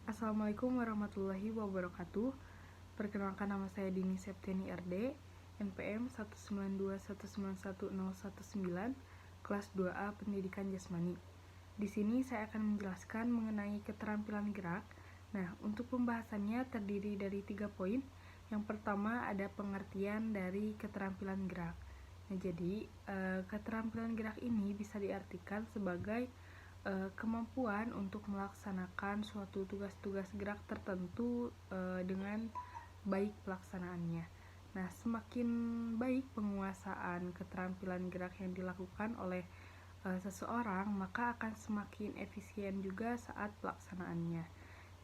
Assalamualaikum warahmatullahi wabarakatuh. Perkenalkan, nama saya Dini Septiani RD, NPM 192191019, kelas 2A Pendidikan Jasmani. Di sini saya akan menjelaskan mengenai keterampilan gerak. Nah, untuk pembahasannya terdiri dari 3 poin. Yang pertama ada pengertian dari keterampilan gerak. Nah, jadi keterampilan gerak ini bisa diartikan sebagai kemampuan untuk melaksanakan suatu tugas-tugas gerak tertentu dengan baik pelaksanaannya. Nah, semakin baik penguasaan keterampilan gerak yang dilakukan oleh seseorang, maka akan semakin efisien juga saat pelaksanaannya.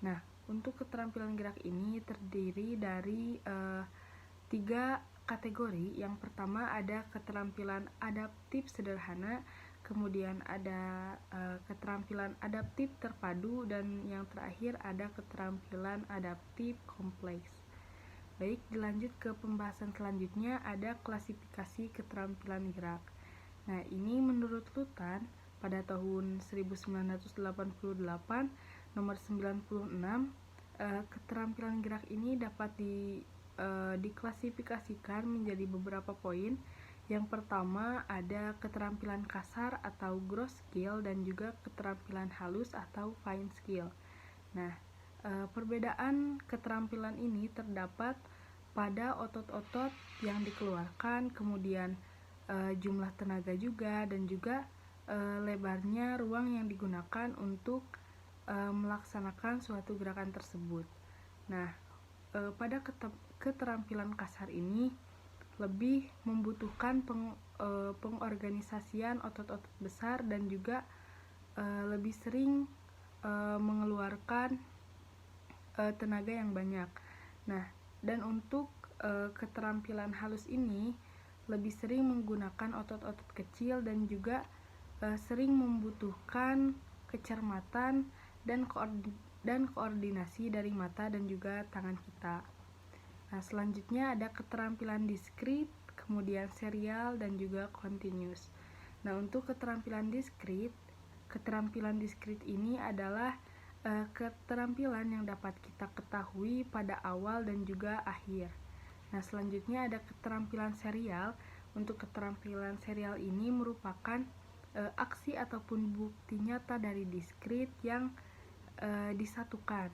Nah, untuk keterampilan gerak ini terdiri dari 3 kategori. Yang pertama ada keterampilan adaptif sederhana, kemudian ada keterampilan adaptif terpadu, dan yang terakhir ada keterampilan adaptif kompleks. Baik, dilanjut ke pembahasan selanjutnya, ada klasifikasi keterampilan gerak. Nah, ini menurut Lutan pada tahun 1988 nomor 96, keterampilan gerak ini dapat diklasifikasikan menjadi beberapa poin. Yang pertama ada keterampilan kasar atau gross skill dan juga keterampilan halus atau fine skill. Nah, perbedaan keterampilan ini terdapat pada otot-otot yang dikeluarkan, kemudian jumlah tenaga juga, dan juga lebarnya ruang yang digunakan untuk melaksanakan suatu gerakan tersebut. Nah, pada keterampilan kasar ini lebih membutuhkan pengorganisasian otot-otot besar dan juga lebih sering mengeluarkan tenaga yang banyak. Nah, dan untuk keterampilan halus ini lebih sering menggunakan otot-otot kecil dan juga sering membutuhkan kecermatan dan koordinasi dari mata dan juga tangan kita. Nah, selanjutnya ada keterampilan diskrit, kemudian serial, dan juga continuous. Nah, untuk keterampilan diskrit ini adalah keterampilan yang dapat kita ketahui pada awal dan juga akhir. Nah, selanjutnya ada keterampilan serial. Untuk keterampilan serial ini merupakan aksi ataupun bukti nyata dari diskrit yang disatukan.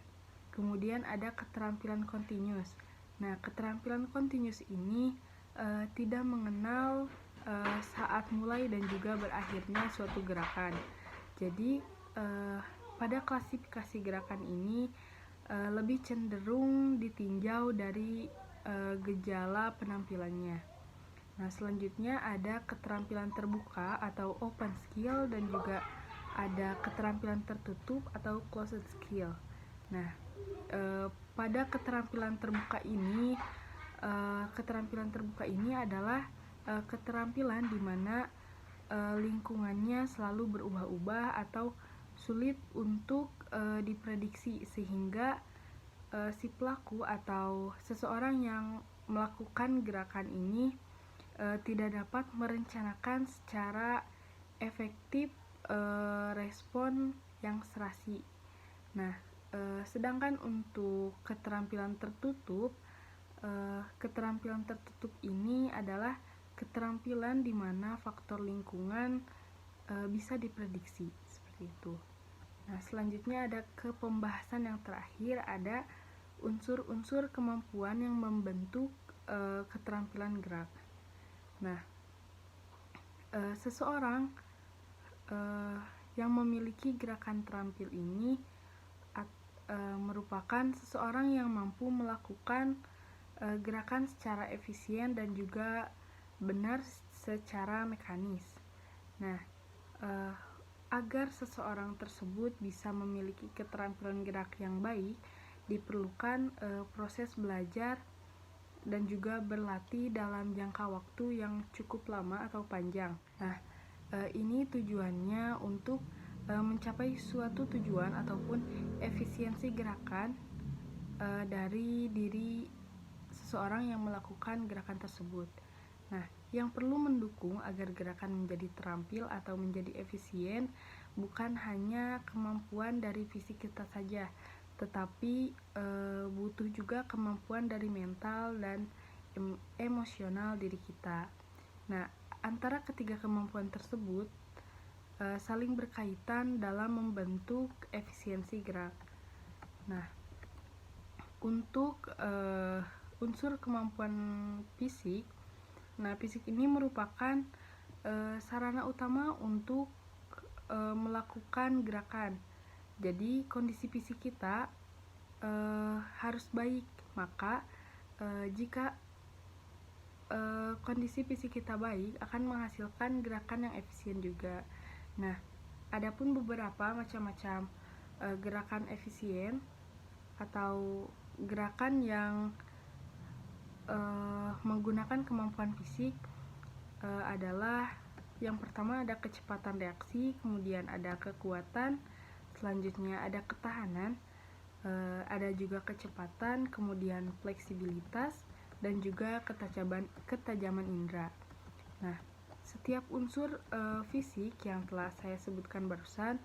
Kemudian ada keterampilan continuous. Nah, keterampilan continuous ini tidak mengenal saat mulai dan juga berakhirnya suatu gerakan. Jadi, pada klasifikasi gerakan ini lebih cenderung ditinjau dari gejala penampilannya. Nah, selanjutnya ada keterampilan terbuka atau open skill dan juga ada keterampilan tertutup atau closed skill. Nah, pada keterampilan terbuka ini adalah keterampilan di mana lingkungannya selalu berubah-ubah atau sulit untuk diprediksi, sehingga si pelaku atau seseorang yang melakukan gerakan ini tidak dapat merencanakan secara efektif respon yang serasi. Nah, sedangkan untuk keterampilan tertutup ini adalah keterampilan di mana faktor lingkungan bisa diprediksi, seperti itu. Nah, selanjutnya ada ke pembahasan yang terakhir, ada unsur-unsur kemampuan yang membentuk keterampilan gerak. Nah, seseorang yang memiliki gerakan terampil ini merupakan seseorang yang mampu melakukan gerakan secara efisien dan juga benar secara mekanis. Nah, agar seseorang tersebut bisa memiliki keterampilan gerak yang baik, diperlukan proses belajar dan juga berlatih dalam jangka waktu yang cukup lama atau panjang. Nah, ini tujuannya untuk mencapai suatu tujuan ataupun efisiensi gerakan dari diri seseorang yang melakukan gerakan tersebut. Nah, yang perlu mendukung agar gerakan menjadi terampil atau menjadi efisien bukan hanya kemampuan dari fisik kita saja, tetapi butuh juga kemampuan dari mental dan emosional diri kita. Nah, antara ketiga kemampuan tersebut saling berkaitan dalam membentuk efisiensi gerak. Nah, untuk unsur kemampuan fisik, fisik ini merupakan sarana utama untuk melakukan gerakan. Jadi kondisi fisik kita harus baik, maka jika kondisi fisik kita baik akan menghasilkan gerakan yang efisien juga. Nah, adapun beberapa macam-macam gerakan efisien atau gerakan yang menggunakan kemampuan fisik adalah yang pertama ada kecepatan reaksi, kemudian ada kekuatan, selanjutnya ada ketahanan, ada juga kecepatan, kemudian fleksibilitas, dan juga ketajaman indera. Nah, setiap unsur fisik yang telah saya sebutkan barusan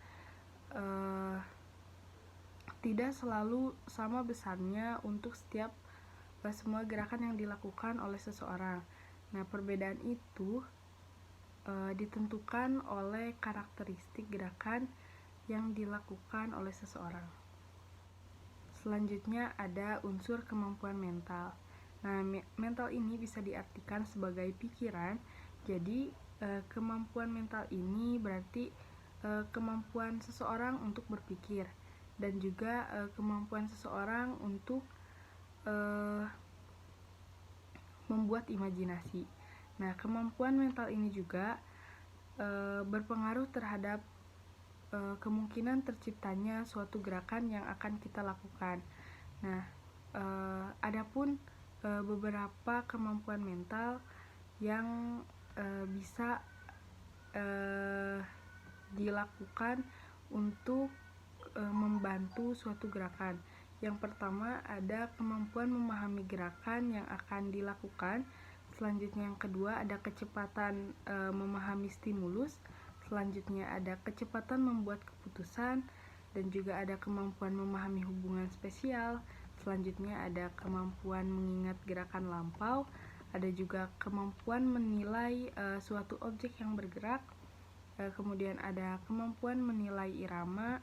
tidak selalu sama besarnya untuk semua gerakan yang dilakukan oleh seseorang. Nah, perbedaan itu ditentukan oleh karakteristik gerakan yang dilakukan oleh seseorang. Selanjutnya ada unsur kemampuan mental. Nah, mental ini bisa diartikan sebagai pikiran. Jadi, kemampuan mental ini berarti kemampuan seseorang untuk berpikir dan juga kemampuan seseorang untuk membuat imajinasi. Nah, kemampuan mental ini juga berpengaruh terhadap kemungkinan terciptanya suatu gerakan yang akan kita lakukan. Nah, adapun beberapa kemampuan mental yang bisa dilakukan untuk membantu suatu gerakan. Yang pertama ada kemampuan memahami gerakan yang akan dilakukan. Selanjutnya yang kedua ada kecepatan memahami stimulus. Selanjutnya ada kecepatan membuat keputusan dan juga ada kemampuan memahami hubungan spesial. Selanjutnya ada kemampuan mengingat gerakan lampau. Ada juga kemampuan menilai suatu objek yang bergerak. Kemudian ada kemampuan menilai irama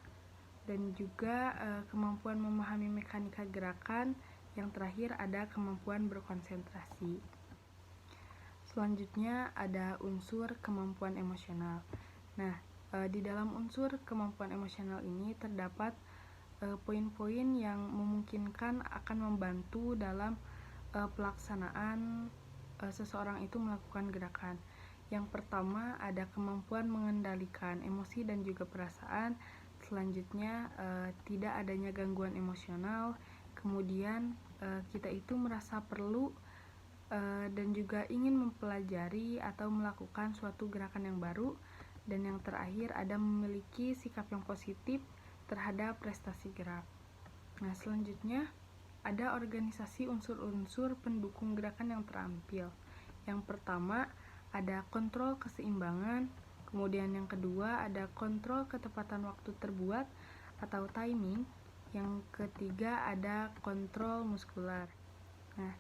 dan juga kemampuan memahami mekanika gerakan. Yang terakhir ada kemampuan berkonsentrasi. Selanjutnya ada unsur kemampuan emosional. Nah, di dalam unsur kemampuan emosional ini terdapat poin-poin yang memungkinkan akan membantu dalam pelaksanaan seseorang itu melakukan gerakan. Yang pertama ada kemampuan mengendalikan emosi dan juga perasaan. Selanjutnya tidak adanya gangguan emosional. Kemudian kita itu merasa perlu dan juga ingin mempelajari atau melakukan suatu gerakan yang baru. Dan yang terakhir ada memiliki sikap yang positif terhadap prestasi gerak. Nah, selanjutnya ada organisasi unsur-unsur pendukung gerakan yang terampil. Yang pertama ada kontrol keseimbangan, kemudian yang kedua ada kontrol ketepatan waktu terbuat atau timing, yang ketiga ada kontrol muskular. Nah,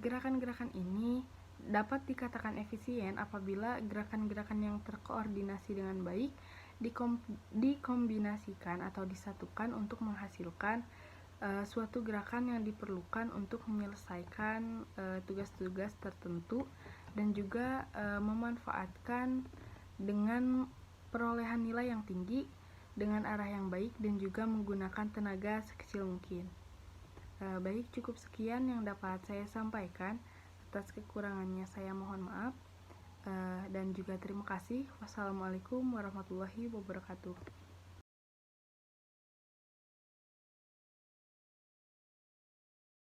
gerakan-gerakan ini dapat dikatakan efisien apabila gerakan-gerakan yang terkoordinasi dengan baik dikombinasikan atau disatukan untuk menghasilkan suatu gerakan yang diperlukan untuk menyelesaikan tugas-tugas tertentu dan juga memanfaatkan dengan perolehan nilai yang tinggi dengan arah yang baik dan juga menggunakan tenaga sekecil mungkin. Baik, cukup sekian yang dapat saya sampaikan. Atas kekurangannya saya mohon maaf. Dan juga terima kasih. Wassalamualaikum warahmatullahi wabarakatuh.